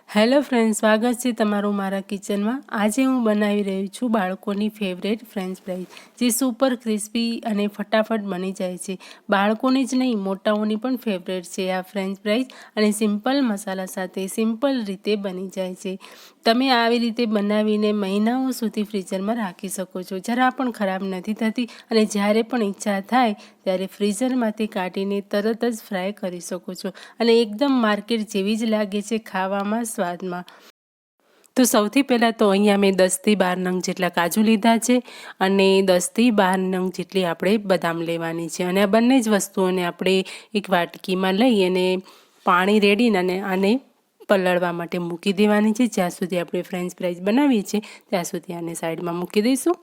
Hello friends, સ્વાગત છે તમારું મારા કિચનમાં। આજે હું બનાવી રહી છું બાળકોની ફેવરેટ ફ્રેન્ચ ફ્રાઈઝ, જે સુપર ક્રિસ્પી અને ફટાફટ બની જાય છે। બાળકોની જ નહીં, મોટાઓની પણ ફેવરેટ છે આ ફ્રેન્ચ ફ્રાઈઝ, અને સિમ્પલ મસાલા સાથે સિમ્પલ રીતે બની જાય છે। તમે આવી રીતે બનાવીને મહિનાઓ સુધી ફ્રીઝરમાં રાખી શકો છો, જરા પણ ખરાબ નથી થતી, અને જ્યારે પણ ઈચ્છા થાય ત્યારે ફ્રીઝરમાંથી કાઢીને તરત જ ફ્રાય કરી શકો છો, અને એકદમ માર્કેટ જેવી જ લાગે છે ખાવામાં, સ્વાદમાં। તો સૌથી પહેલાં તો અહીંયા મેં 10થી 12 નંગ જેટલા કાજુ લીધા છે, અને 10થી 12 નંગ જેટલી આપણે બદામ લેવાની છે, અને આ બંને જ વસ્તુઓને આપણે એક વાટકીમાં લઈ અને પાણી રેડીને અને આને પલળવા માટે મૂકી દેવાની છે। જ્યાં સુધી આપણે ફ્રેન્ચ ફ્રાઈઝ બનાવીએ છીએ ત્યાં સુધી આને સાઈડમાં મૂકી દઈશું।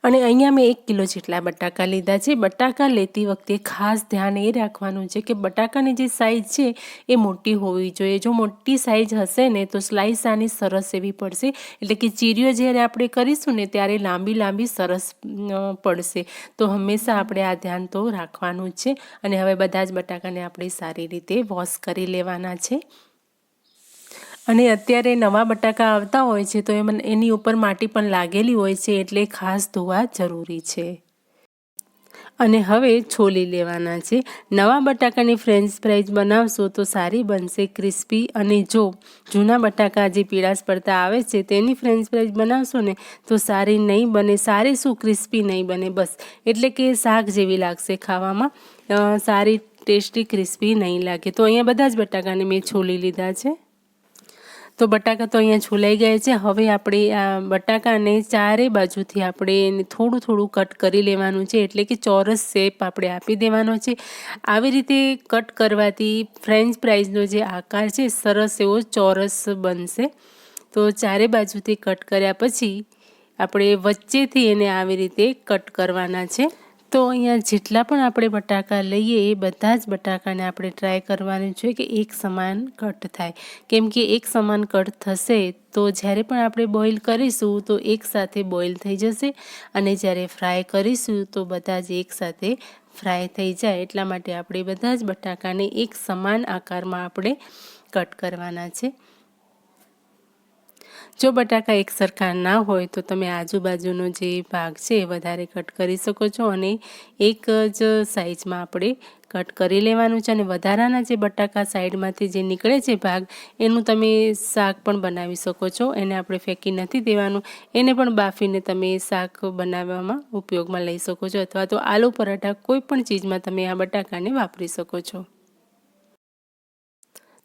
અને અહીંયા મેં 1 કિલો જેટલા બટાકા લીધા છે। બટાકા લેતી વખતે ખાસ ધ્યાન એ રાખવાનું છે કે બટાકાની જે સાઈઝ છે એ મોટી હોવી જોઈએ। જો મોટી સાઈઝ હશે ને તો સ્લાઈસ આની સરસ એવી પડશે, એટલે કે ચીરીઓ જ્યારે આપણે કરીશું ને ત્યારે લાંબી લાંબી સરસ પડશે। તો હંમેશા આપણે આ ધ્યાન તો રાખવાનું જ છે। અને હવે બધા જ બટાકાને આપણે સારી રીતે વોશ કરી લેવાના છે। અને અત્યારે નવા બટાકા આવતા હોય છે તો એની ઉપર માટી પણ લાગેલી હોય છે, એટલે ખાસ ધોવા જરૂરી છે। અને હવે છોલી લેવાના છે। નવા બટાકાની ફ્રેન્ચ ફ્રાઈઝ બનાવશો તો સારી બનશે, ક્રિસ્પી। અને જો જૂના બટાકા જે પીળાશ પડતા આવે છે તેની ફ્રેન્ચ ફ્રાઈઝ બનાવશો ને તો સારી નહીં બને। સારી શું, ક્રિસ્પી નહીં બને, બસ એટલે કે શાક જેવી લાગશે ખાવામાં, સારી ટેસ્ટી ક્રિસ્પી નહીં લાગે। તો અહીંયા બધા જ બટાકાને મેં છોલી લીધા છે। તો બટાકા તો અહીંયા છોલાઈ ગયા છે। હવે આપણે આ બટાકાને ચારે બાજુથી આપણે થોડું થોડું કટ કરી લેવાનું છે, એટલે કે ચોરસ શેપ આપણે આપી દેવાનો છે। આવી રીતે કટ કરવાથી ફ્રેન્ચ ફ્રાઈઝનો જે આકાર છે સરસ એવો ચોરસ બનશે। તો ચારે બાજુથી કટ કર્યા પછી આપણે વચ્ચેથી એને આવી રીતે કટ કરવાના છે। તો અહીંયા જેટલા પણ આપણે બટાકા લઈએ એ બધા જ બટાકાને આપણે ટ્રાય કરવાનું છે કે એક સમાન કટ થાય, કેમ કે એક સમાન કટ થશે તો જ્યારે પણ આપણે બોઇલ કરીશું તો એકસાથે બોઇલ થઈ જશે, અને જ્યારે ફ્રાય કરીશું તો બધા જ એકસાથે ફ્રાય થઈ જાય। એટલા માટે આપણે બધા જ બટાકાને એક સમાન આકારમાં આપણે કટ કરવાના છે। જો બટાકા એક સરખા ના હોય તો તમે આજુબાજુનો જે ભાગ છે એ વધારે કટ કરી શકો છો, અને એક જ સાઈઝમાં આપણે કટ કરી લેવાનું છે। અને વધારાના જે બટાકા સાઈડમાંથી જે નીકળે છે ભાગ, એનું તમે શાક પણ બનાવી શકો છો। એને આપણે ફેંકી નથી દેવાનું, એને પણ બાફીને તમે શાક બનાવવામાં ઉપયોગમાં લઈ શકો છો, અથવા તો આલુ પરાઠા કોઈ પણ ચીજમાં તમે આ બટાકાને વાપરી શકો છો।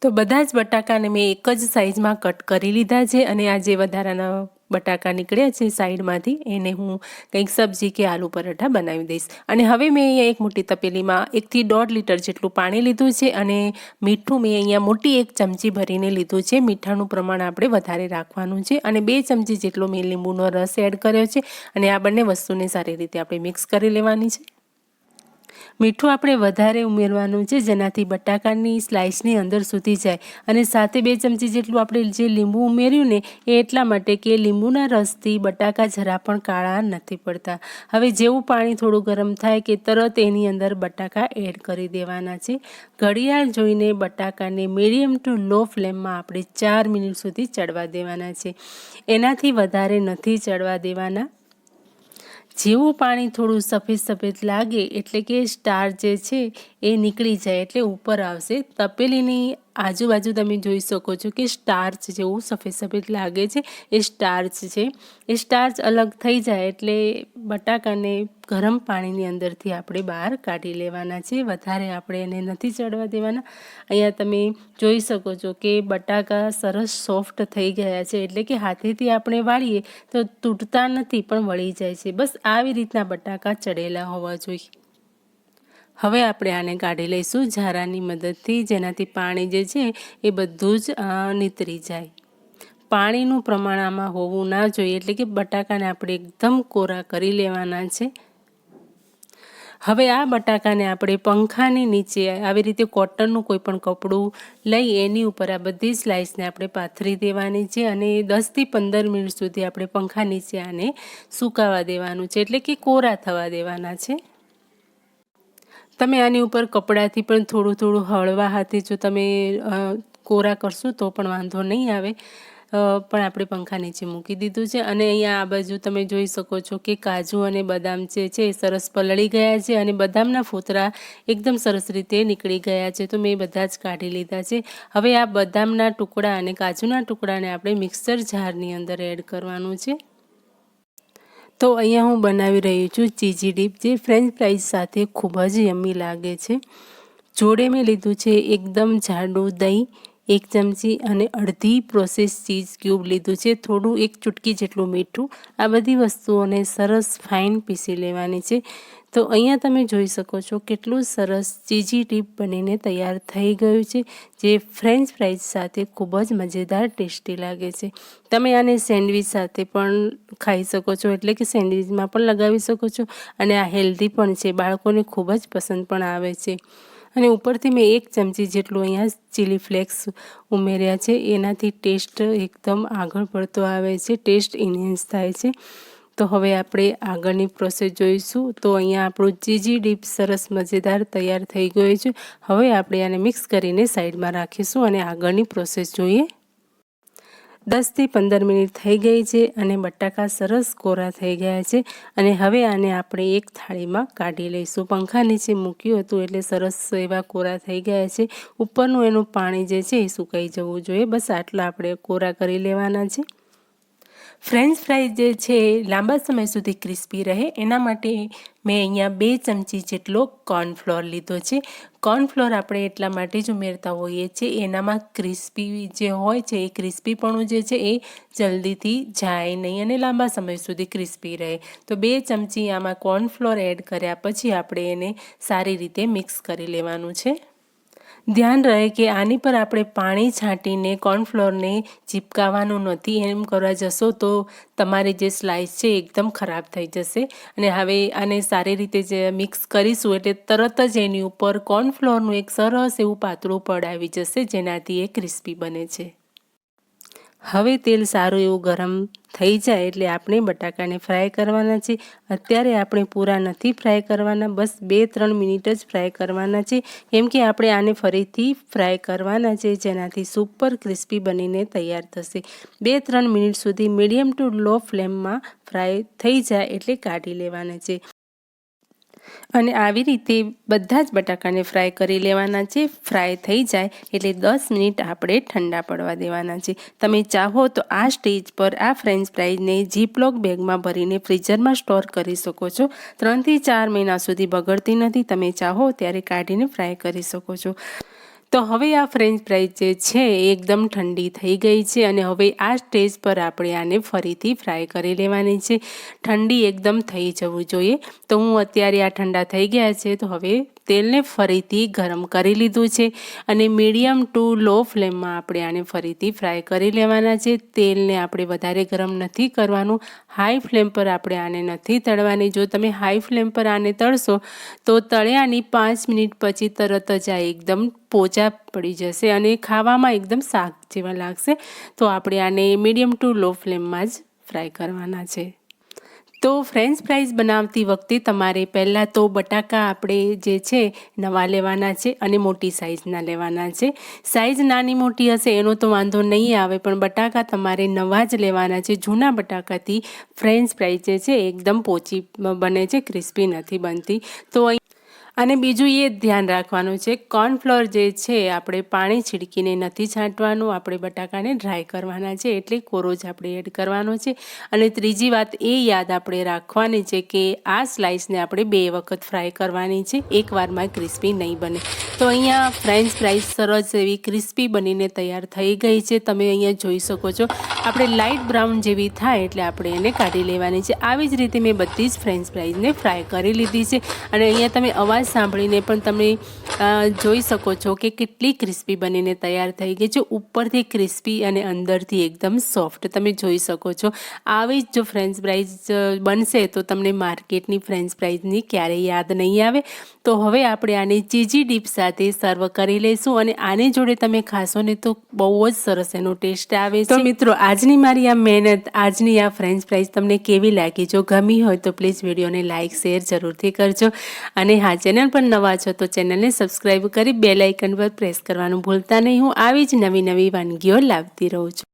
તો બધા જ બટાકાને મેં એક જ સાઈઝમાં કટ કરી લીધા છે, અને આ જે વધારાના બટાકા નીકળ્યા છે સાઈડમાંથી એને હું કંઈક સબ્જી કે આલુ પરાઠા બનાવી દઈશ। અને હવે મેં અહીંયા એક મોટી તપેલીમાં 1 થી 1.5 લીટર જેટલું પાણી લીધું છે, અને મીઠું મેં અહીંયા મોટી 1 ચમચી ભરીને લીધું છે। મીઠાનું પ્રમાણ આપણે વધારે રાખવાનું છે, અને 2 ચમચી જેટલો મેં લીંબુનો રસ એડ કર્યો છે, અને આ બંને વસ્તુને સારી રીતે આપણે મિક્સ કરી લેવાની છે। મીઠું આપણે વધારે ઉમેરવાનું છે, જેનાથી બટાકાની સ્લાઇસની અંદર સુધી જાય, અને સાથે 2 ચમચી જેટલું આપણે જે લીંબુ ઉમેર્યું ને એ એટલા માટે કે લીંબુના રસથી બટાકા જરા પણ કાળા નથી પડતા। હવે જેવું પાણી થોડું ગરમ થાય કે તરત એની અંદર બટાકા એડ કરી દેવાના છે। ઘડિયાળ જોઈને બટાકાને મીડિયમ ટુ લો ફ્લેમમાં આપણે 4 મિનિટ સુધી ચડવા દેવાના છે, એનાથી વધારે નથી ચડવા દેવાના। જેવું પાણી થોડું સફેદ સફેદ લાગે એટલે કે સ્ટાર્ચ જે છે એ નીકળી જાય એટલે ઉપર આવશે। તપેલીની આજુબાજુ તમે જોઈ શકો છો કે સ્ટાર્ચ જેવું સફેદ સફેદ લાગે છે, એ સ્ટાર્ચ છે। એ સ્ટાર્ચ અલગ થઈ જાય એટલે બટાકાને ગરમ પાણીની અંદરથી આપણે બહાર કાઢી લેવાના છે, વધારે આપણે એને નથી ચડવા દેવાના। અહીંયા તમે જોઈ શકો છો કે બટાકા સરસ સોફ્ટ થઈ ગયા છે, એટલે કે હાથેથી આપણે વાળીએ તો તૂટતા નથી પણ વળી જાય છે, બસ આવી રીતના બટાકા ચડેલા હોવા જોઈએ। હવે આપણે આને કાઢી લઈશું ઝારાની મદદથી, જેનાથી પાણી જે છે એ બધું જ નીતરી જાય। પાણીનું પ્રમાણ આમાં હોવું ના જોઈએ, એટલે કે બટાકાને આપણે એકદમ કોરા કરી લેવાના છે। હવે આ બટાકાને આપણે પંખાની નીચે આવી રીતે કોટનનું કોઈ પણ કપડું લઈ એની ઉપર આ બધી સ્લાઇસને આપણે પાથરી દેવાની છે, અને 10 થી 15 મિનિટ સુધી આપણે પંખા નીચે આને સુકાવા દેવાનું છે, એટલે કે કોરા થવા દેવાના છે। તમે આની ઉપર કપડાથી પણ થોડું થોડું હળવા હાથે જો તમે કોરા કરશું તો પણ વાંધો નહીં આવે, પણ આપણે પંખા નીચે મૂકી દીધું છે. અને અહીંયા આ બાજુ તમે જોઈ શકો છો કે કાજુ અને બદામ છે એ સરસ પલળી ગયા છે અને બદામના ફોતરા એકદમ સરસ રીતે નીકળી ગયા છે. તો મેં બધા જ કાઢી લીધા છે. હવે આ બદામના ટુકડા અને કાજુના ટુકડાને આપણે મિક્સર જારની અંદર એડ કરવાનું છે. તો અહીંયા હું બનાવી રહી છું ચીઝી ડીપ, જે ફ્રેન્ચ ફ્રાઈઝ સાથે ખૂબ જ યમ્મી લાગે છે. જોડે મેં લીધું છે એકદમ જાડું દહીં, 1 ચમચી અને અડધી પ્રોસેસ ચીઝ ક્યુબ લીધું છે, થોડું 1 ચૂટકી જેટલું મીઠું. આ બધી વસ્તુઓને સરસ ફાઇન પીસી લેવાની છે. તો અહીંયા તમે જોઈ શકો છો કેટલું સરસ ચીઝી ડીપ બનીને તૈયાર થઈ ગયું છે, જે ફ્રેન્ચ ફ્રાઈઝ સાથે ખૂબ જ મજેદાર ટેસ્ટી લાગે છે. તમે આને સેન્ડવિચ સાથે પણ ખાઈ શકો છો, એટલે કે સેન્ડવિચમાં પણ લગાવી શકો છો. અને આ હેલ્ધી પણ છે, બાળકોને ખૂબ જ પસંદ પણ આવે છે. અને ઉપરથી મેં 1 ચમચી જેટલું અહીંયા ચીલી ફ્લેક્સ ઉમેર્યા છે. એનાથી ટેસ્ટ એકદમ આગળ પડતો આવે છે, ટેસ્ટ ઇન્હેન્સ થાય છે. તો હવે આપણે આગળની પ્રોસેસ જોઈશું. તો અહીંયા આપણું ચીઝી ડીપ સરસ મજેદાર તૈયાર થઈ ગયું છે. હવે આપણે આને મિક્સ કરીને સાઈડમાં રાખીશું અને આગળની પ્રોસેસ જોઈએ. 10 થી 15 મિનિટ થઈ ગઈ છે અને બટાકા સરસ કોરા થઈ ગયા છે. અને હવે આને આપણે એક થાળીમાં કાઢી લઈશું. પંખા નીચે મૂક્યું હતું એટલે સરસ એવા કોરા થઈ ગયા છે. ઉપરનું એનું પાણી જે છે એ સુકાઈ જવું જોઈએ. બસ આટલા આપણે કોરા કરી લેવાના છે. ફ્રેન્ચ ફ્રાઈઝ જે છે લાંબા સમય સુધી ક્રિસ્પી રહે એના માટે મેં અહીંયા 2 ચમચી જેટલો કોર્નફ્લોર લીધો છે. કોર્નફ્લોર આપણે એટલા માટે જ ઉમેરતા હોઈએ છીએ, એનામાં ક્રિસ્પી જે હોય છે એ ક્રિસ્પીપણું જે છે એ જલ્દીથી જાય નહીં અને લાંબા સમય સુધી ક્રિસ્પી રહે. તો 2 ચમચી આમાં કોર્નફ્લોર એડ કર્યા પછી આપણે એને સારી રીતે મિક્સ કરી લેવાનું છે. ધ્યાન રહે કે આની પર આપણે પાણી છાંટીને કોર્નફ્લોરને ચીપકાવવાનું નથી. એમ કરવા જશો તો તમારી જે સ્લાઇસ છે એકદમ ખરાબ થઈ જશે. અને હવે આને સારી રીતે જે મિક્સ કરીશું એટલે તરત જ એની ઉપર કોર્નફ્લોરનું એક સરસ એવું પાતળું પડ આવી જશે, જેનાથી એ ક્રિસ્પી બને છે. હવે તેલ સારું એવું ગરમ થઈ જાય એટલે આપણે બટાકાને ફ્રાય કરવાના છે. અત્યારે આપણે પૂરા નથી ફ્રાય કરવાના, બસ 2-3 મિનિટ જ ફ્રાય કરવાના છે. કેમ કે આપણે આને ફરીથી ફ્રાય કરવાના છે, જેનાથી સુપર ક્રિસ્પી બનીને તૈયાર થશે. 2-3 મિનિટ સુધી મીડિયમ ટુ લો ફ્લેમમાં ફ્રાય થઈ જાય એટલે કાઢી લેવાના છે. અને આવી રીતે બધા જ બટાકાને ફ્રાય કરી લેવાના છે. ફ્રાય થઈ જાય એટલે 10 મિનિટ આપણે ઠંડા પડવા દેવાના છે. તમે ચાહો તો આ સ્ટેજ પર આ ફ્રેન્ચ ફ્રાઈઝને ઝીપલોક બેગમાં ભરીને ફ્રીઝરમાં સ્ટોર કરી શકો છો. 3 થી 4 મહિના સુધી બગડતી નથી. તમે ચાહો ત્યારે કાઢીને ફ્રાય કરી શકો છો. તો હવે આ ફ્રેન્ચ ફ્રાઈઝ જે છે એ એકદમ ઠંડી થઈ ગઈ છે અને હવે આ સ્ટેજ પર આપણે આને ફરીથી ફ્રાય કરી લેવાની છે. ઠંડી એકદમ થઈ જવું જોઈએ. તો હું અત્યારે આ ઠંડા થઈ ગયા છે તો હવે તેલને ફરીથી ગરમ કરી લીધું છે અને મીડિયમ ટુ લો ફ્લેમમાં આપણે આને ફરીથી ફ્રાય કરી લેવાના છે. તેલને આપણે વધારે ગરમ નથી કરવાનું, હાઈ ફ્લેમ પર આપણે આને નથી તળવાની. જો તમે હાઈ ફ્લેમ પર આને તળશો તો તળ્યાની 5 મિનિટ પછી તરત જ આ એકદમ પોચા પડી જશે અને ખાવામાં એકદમ શાક જેવા લાગશે. તો આપણે આને મીડિયમ ટુ લો ફ્લેમમાં જ ફ્રાય કરવાના છે. તો ફ્રેન્ચ ફ્રાઈઝ બનાવતી વખતે તમારે પહેલાં તો બટાકા આપણે જે છે નવા લેવાના છે અને મોટી સાઇઝના લેવાના છે. સાઇઝ નાની મોટી હશે એનો તો વાંધો નહીં આવે, પણ બટાકા તમારે નવા જ લેવાના છે. જૂના બટાકાથી ફ્રેન્ચ ફ્રાઈઝ જે છે એકદમ પોચી બને છે, ક્રિસ્પી નથી બનતી. તો અને બીજું એ ધ્યાન રાખવાનું છે, કોર્નફ્લોર જે છે આપણે પાણી છીડકીને નથી છાંટવાનું, આપણે બટાકાને ડ્રાય કરવાના છે એટલે કોરો જ આપણે એડ કરવાનો છે. અને ત્રીજી વાત એ યાદ આપણે રાખવાની છે કે આ સ્લાઇસને આપણે 2 વખત ફ્રાય કરવાની છે, એકવારમાં ક્રિસ્પી નહીં બને. તો અહીંયા ફ્રેન્ચ ફ્રાઈઝ સરસ એવી ક્રિસ્પી બનીને તૈયાર થઈ ગઈ છે. તમે અહીંયા જોઈ શકો છો આપણે લાઇટ બ્રાઉન જેવી થાય એટલે આપણે એને કાઢી લેવાની છે. આવી જ રીતે મેં બધી જ ફ્રેન્ચ ફ્રાઈઝને ફ્રાય કરી લીધી છે. અને અહીંયા તમે અવાજ સાંભળીને પણ તમે જોઈ શકો છો કે કેટલી ક્રિસ્પી બનીને તૈયાર થઈ ગઈ છે. ઉપરથી ક્રિસ્પી અને અંદરથી એકદમ સોફ્ટ તમે જોઈ શકો છો. આવી જ જો ફ્રેન્ચ ફ્રાઈઝ બનશે તો તમને માર્કેટની ફ્રેન્ચ ફ્રાઈઝની ક્યારેય યાદ નહીં આવે. તો હવે આપણે આને ચીઝી ડીપ સાથે સર્વ કરી લઈશું અને આની જોડે તમે ખાશો ને તો બહુ જ સરસ એનો ટેસ્ટ આવે છે. તો મિત્રો આજની મારી આ મહેનત, આજની આ ફ્રેન્ચ ફ્રાઈઝ તમને કેવી લાગી? જો ગમી હોય તો પ્લીઝ વિડીયોને લાઇક શેર જરૂરથી કરજો. અને હા, ચેનલ ચેનલ પર નવા છો તો ચેનલને સબસ્ક્રાઈબ કરી બેલ આઇકન પર પ્રેસ કરવાનું ભૂલતા નહીં. હું આવી જ નવી વાનગીઓ લાવતી રહું છું.